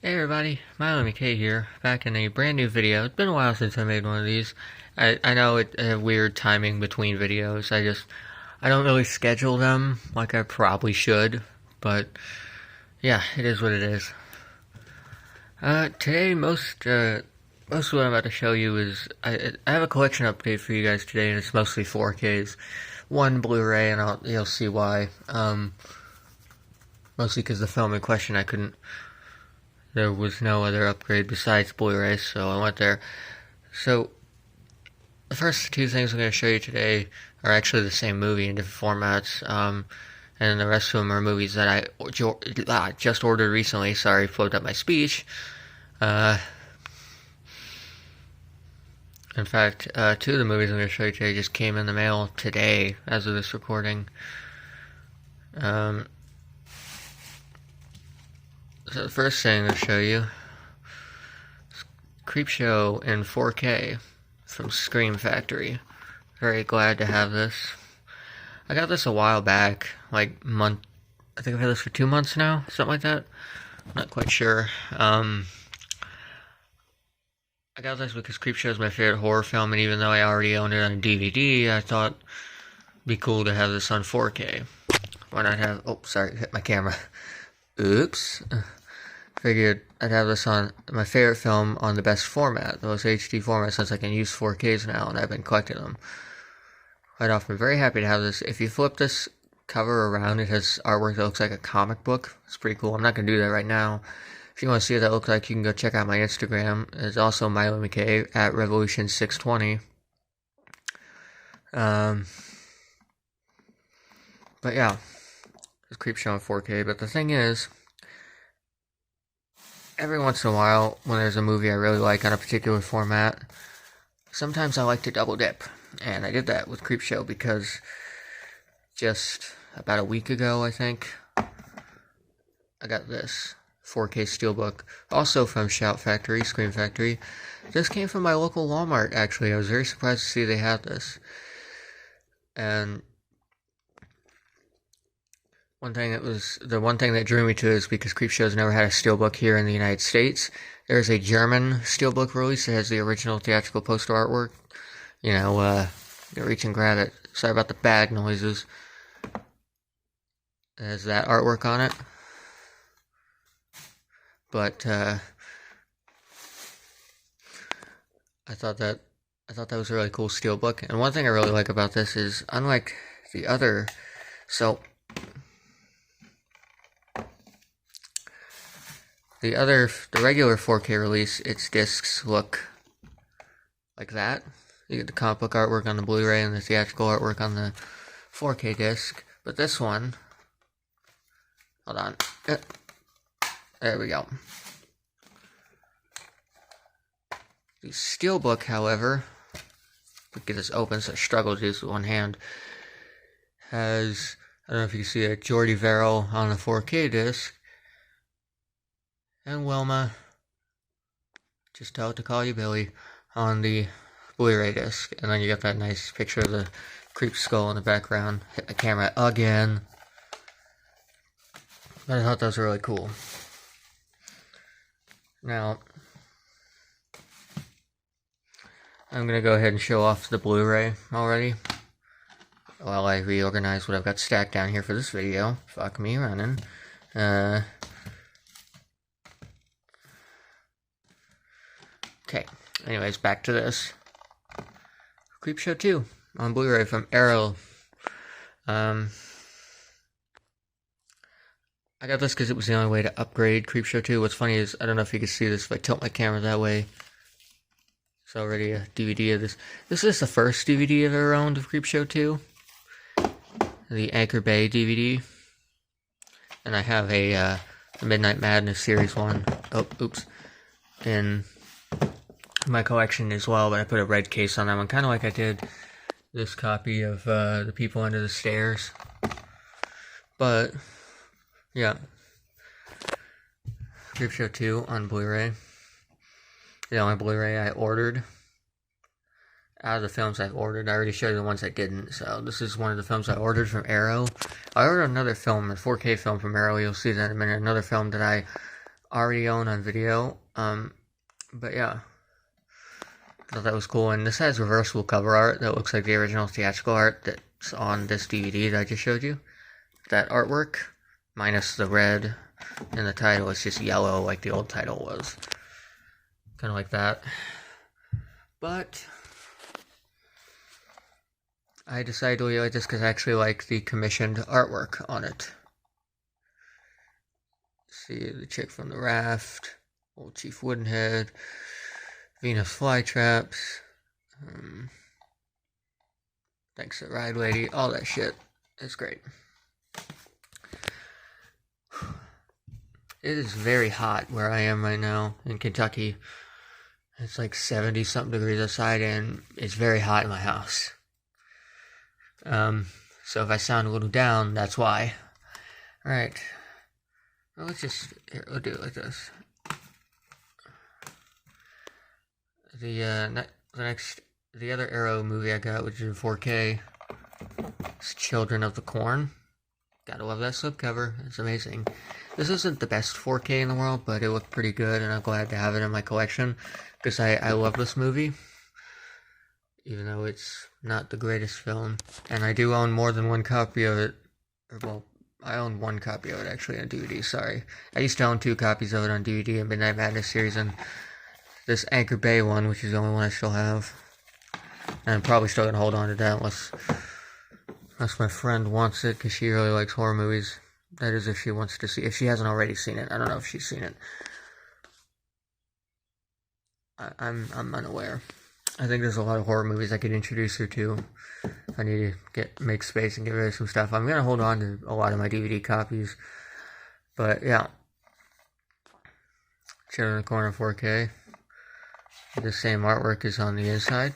Hey everybody, Milo McKay here, back in a brand new video. It's been a while since I made one of these. I know it have weird timing between videos. I don't really schedule them like I probably should, but yeah, it is what it is. Today most of what I'm about to show you is, I have a collection update for you guys today, and it's mostly 4Ks. One Blu-ray, and you'll see why. Mostly because the film in question there was no other upgrade besides Blu-ray, so I went there. So, the first two things I'm going to show you today are actually the same movie in different formats, and the rest of them are movies that I just ordered recently. Sorry, flubbed up my speech. In fact, two of the movies I'm going to show you today just came in the mail today, as of this recording. So the first thing I'll show you is Creepshow in 4K from Scream Factory. Very glad to have this. I got this a while back, I think I've had this for 2 months now, something like that. Not quite sure. I got this because Creepshow is my favorite horror film, and even though I already owned it on DVD, I thought it'd be cool to have this on 4K. Why not have... Oh, sorry, hit my camera. Oops. Figured I'd have this on my favorite film on the best format, the most HD format, since I can use 4Ks now, and I've been collecting them quite often. Very happy to have this. If you flip this cover around, it has artwork that looks like a comic book. It's pretty cool. I'm not going to do that right now. If you want to see what that looks like, you can go check out my Instagram. It's also Milo McKay at Revolution620. But yeah, it's Creepshow in 4K. But the thing is, every once in a while, when there's a movie I really like on a particular format, sometimes I like to double dip. And I did that with Creepshow because just about a week ago, I think, I got this 4K Steelbook, also from Shout Factory, Scream Factory. This came from my local Walmart, actually. I was very surprised to see they had this. And the one thing that drew me to it is because Creepshow's never had a Steelbook here in the United States. There's a German Steelbook release that has the original theatrical poster artwork. Reach and grab it. Sorry about the bag noises. It has that artwork on it. But, I thought that was a really cool Steelbook. And one thing I really like about this is, unlike the other, the regular 4K release, its discs look like that. You get the comic book artwork on the Blu-ray and the theatrical artwork on the 4K disc. But this one, hold on. There we go. The Steelbook, however, we get this open, so I struggle to do this with one hand, has, I don't know if you can see it, Jordy Verrill on the 4K disc, and Wilma, just tell it to call you Billy, on the Blu-ray disc. And then you got that nice picture of the creep skull in the background. Hit the camera again. But I thought that was really cool. Now, I'm going to go ahead and show off the Blu-ray already, while I reorganize what I've got stacked down here for this video. Fuck me running. Okay, anyways, back to this. Creepshow 2 on Blu-ray from Arrow. I got this because it was the only way to upgrade Creepshow 2. What's funny is, I don't know if you can see this if I tilt my camera that way. It's already a DVD of this. This is the first DVD I've ever owned of Creepshow 2. The Anchor Bay DVD. And I have a Midnight Madness Series 1. Oh, oops. In my collection as well, but I put a red case on that one, kind of like I did this copy of The People Under the Stairs. But, yeah. Creepshow 2 on Blu-ray. The only Blu-ray I ordered. Out of the films I've ordered, I already showed you the ones I didn't, so this is one of the films I ordered from Arrow. I ordered another film, a 4K film from Arrow, you'll see that in a minute, another film that I already own on video. But yeah, I thought that was cool. And this has reversible cover art that looks like the original theatrical art that's on this DVD that I just showed you. That artwork, minus the red and the title, it's just yellow like the old title was. Kind of like that. But I decided to like this because I actually like the commissioned artwork on it. See the chick from the raft, old Chief Woodenhead, Venus flytraps, thanks to Ride Lady, all that shit. It's great. It is very hot where I am right now in Kentucky. It's like 70 something degrees outside and it's very hot in my house. So if I sound a little down, that's why. Alright. Well, we'll do it like this. The other Arrow movie I got, which is in 4K, is Children of the Corn. Gotta love that slipcover. It's amazing. This isn't the best 4K in the world, but it looked pretty good, and I'm glad to have it in my collection, because I love this movie, even though it's not the greatest film. And I do own more than one copy of it. Well, I own one copy of it, actually, on DVD, sorry. I used to own 2 copies of it on DVD, and Midnight Madness series, and this Anchor Bay one, which is the only one I still have. And I'm probably still gonna hold on to that unless my friend wants it, because she really likes horror movies. That is, if she wants to see, if she hasn't already seen it. I don't know if she's seen it. I'm unaware. I think there's a lot of horror movies I could introduce her to. If I need to make space and get rid of some stuff. I'm gonna hold on to a lot of my DVD copies. But yeah. Children in the Corner 4K. The same artwork is on the inside.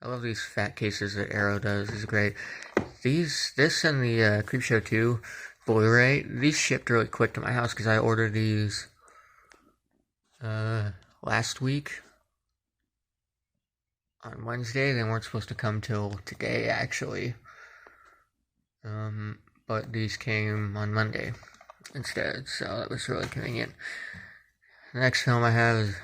I love these fat cases that Arrow does. It's great. This and the Creepshow 2 Blu-ray, these shipped really quick to my house because I ordered these last week on Wednesday. They weren't supposed to come till today, actually. But these came on Monday instead, so that was really convenient. The next film I have is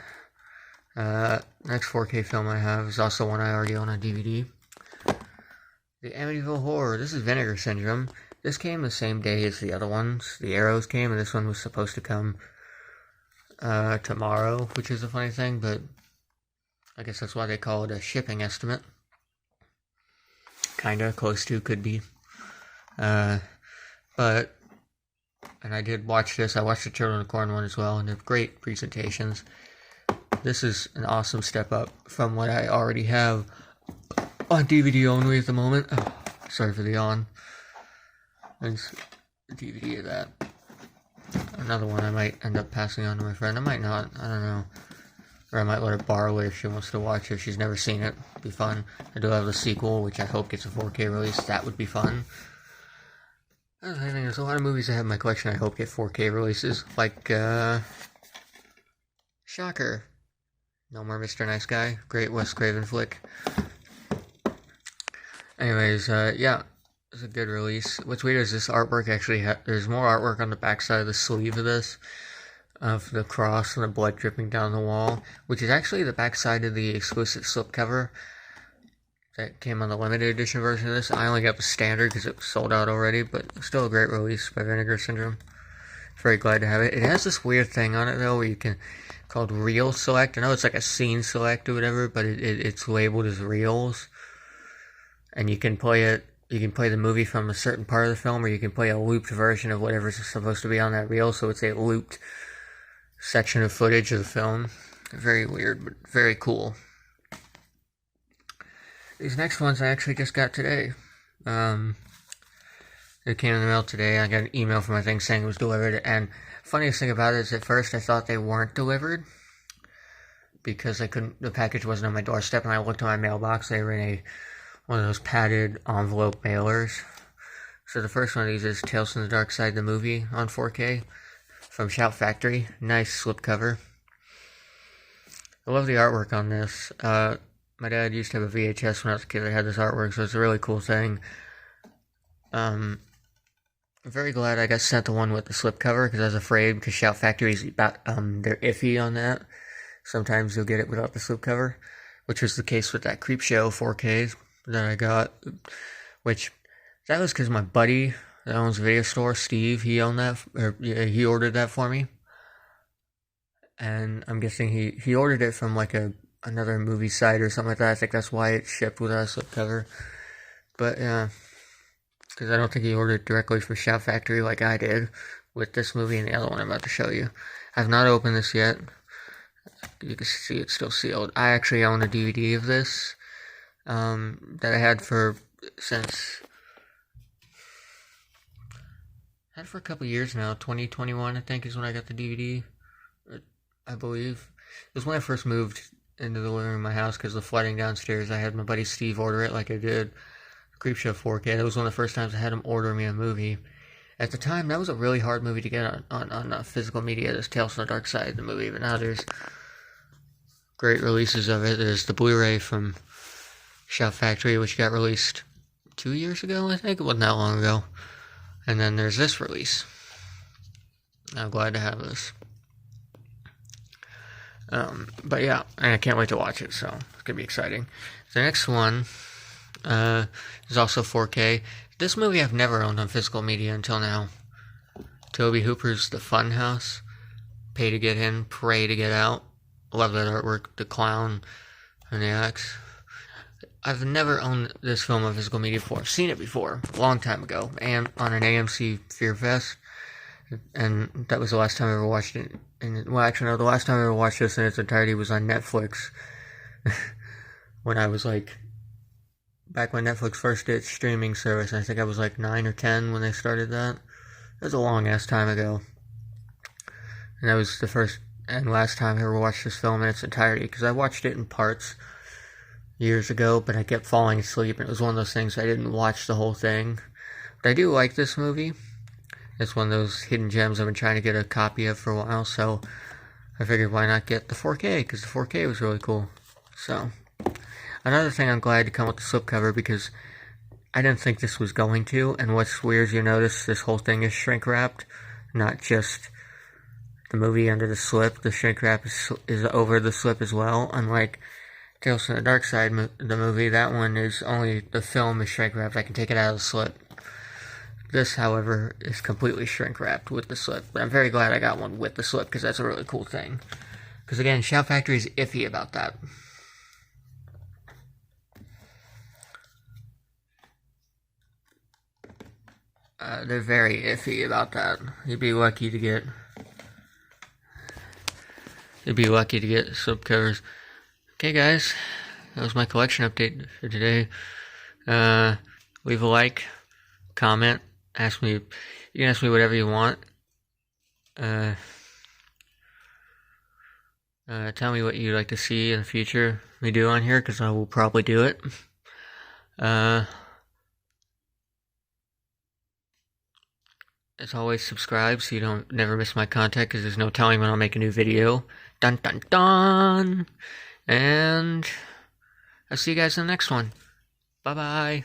next 4K film I have is also one I already own on DVD. The Amityville Horror. This is Vinegar Syndrome. This came the same day as the other ones. The Arrows came, and this one was supposed to come tomorrow, which is a funny thing, but I guess that's why they call it a shipping estimate. Kinda, close to, could be. But, and I did watch this. I watched the Children of the Corn one as well, and they're great presentations. This is an awesome step up from what I already have on DVD only at the moment. Oh, sorry for the yawn. There's a DVD of that. Another one I might end up passing on to my friend. I might not. I don't know. Or I might let her borrow it if she wants to watch it. If she's never seen it. It'd be fun. I do have the sequel, which I hope gets a 4K release. That would be fun. I think there's a lot of movies I have in my collection I hope get 4K releases. Like, Shocker. No More Mr. Nice Guy. Great Wes Craven flick. Anyways, yeah. It's a good release. What's weird is this artwork actually there's more artwork on the backside of the sleeve of this. Of the cross and the blood dripping down the wall. Which is actually the backside of the exclusive slipcover that came on the limited edition version of this. I only got the standard because it was sold out already, but still a great release by Vinegar Syndrome. Very glad to have it. It has this weird thing on it though where you can, called Reel Select. I know it's like a scene select or whatever, but it's labeled as reels. And you can play it. You can play the movie from a certain part of the film, or you can play a looped version of whatever's supposed to be on that reel, so it's a looped section of footage of the film. Very weird, but very cool. These next ones I actually just got today. It came in the mail today. I got an email from my thing saying it was delivered, and funniest thing about it is at first I thought they weren't delivered, because the package wasn't on my doorstep, and I looked in my mailbox. They were in one of those padded envelope mailers. So the first one of these is Tales from the Dark Side, the movie on 4K from Shout Factory. Nice slipcover. I love the artwork on this. My dad used to have a VHS when I was a kid that had this artwork, so it's a really cool thing. I'm very glad I got sent the one with the slipcover because I was afraid because Shout Factory's about they're iffy on that. Sometimes you'll get it without the slipcover, which was the case with that Creepshow 4K that I got. Which that was because my buddy that owns a video store, Steve, he owned that, or yeah, he ordered that for me, and I'm guessing he ordered it from like another movie site or something like that. I think that's why it shipped without a slipcover. But yeah, because I don't think he ordered directly from Shout Factory like I did with this movie and the other one I'm about to show you. I've not opened this yet. You can see it's still sealed. I actually own a DVD of this that I had for a couple years now. 2021, I think, is when I got the DVD. I believe it was when I first moved into the living room of my house because of the flooding downstairs. I had my buddy Steve order it like I did Creepshow 4K. That was one of the first times I had him order me a movie. At the time, that was a really hard movie to get on physical media. This Tales from the Dark Side, the movie. But now there's great releases of it. There's the Blu-ray from Shout Factory, which got released 2 years ago, I think. It wasn't that long ago. And then there's this release. I'm glad to have this. But yeah, and I can't wait to watch it, so it's going to be exciting. The next one is also 4K. This movie I've never owned on physical media until now. Tobe Hooper's The Funhouse. Pay to get in, pray to get out. Love that artwork, the clown and the axe. I've never owned this film on physical media before. I've seen it before, a long time ago, and on an AMC Fear Fest. And that was the last time I ever watched it. And, well, actually, no, the last time I ever watched this in its entirety was on Netflix. When I was like, back when Netflix first did streaming service. I think I was like 9 or 10 when they started that. That was a long ass time ago. And that was the first and last time I ever watched this film in its entirety. Because I watched it in parts years ago, but I kept falling asleep. And it was one of those things I didn't watch the whole thing. But I do like this movie. It's one of those hidden gems I've been trying to get a copy of for a while, so I figured why not get the 4K, because the 4K was really cool. So, another thing I'm glad to come with the slipcover, because I didn't think this was going to, and what's weird is you notice this whole thing is shrink-wrapped, not just the movie under the slip. The shrink-wrap is over the slip as well, unlike Tales from the Dark Side, the movie. That one is only the film is shrink-wrapped. I can take it out of the slip. This, however, is completely shrink-wrapped with the slip. But I'm very glad I got one with the slip, because that's a really cool thing. Because, again, Shout Factory is iffy about that. They're very iffy about that. You'd be lucky to get slip covers. Okay, guys. That was my collection update for today. Leave a like, comment. You can ask me whatever you want. Tell me what you'd like to see in the future we do on here, because I will probably do it. As always, subscribe so you never miss my content, because there's no telling when I'll make a new video. Dun dun dun! And I'll see you guys in the next one. Bye bye.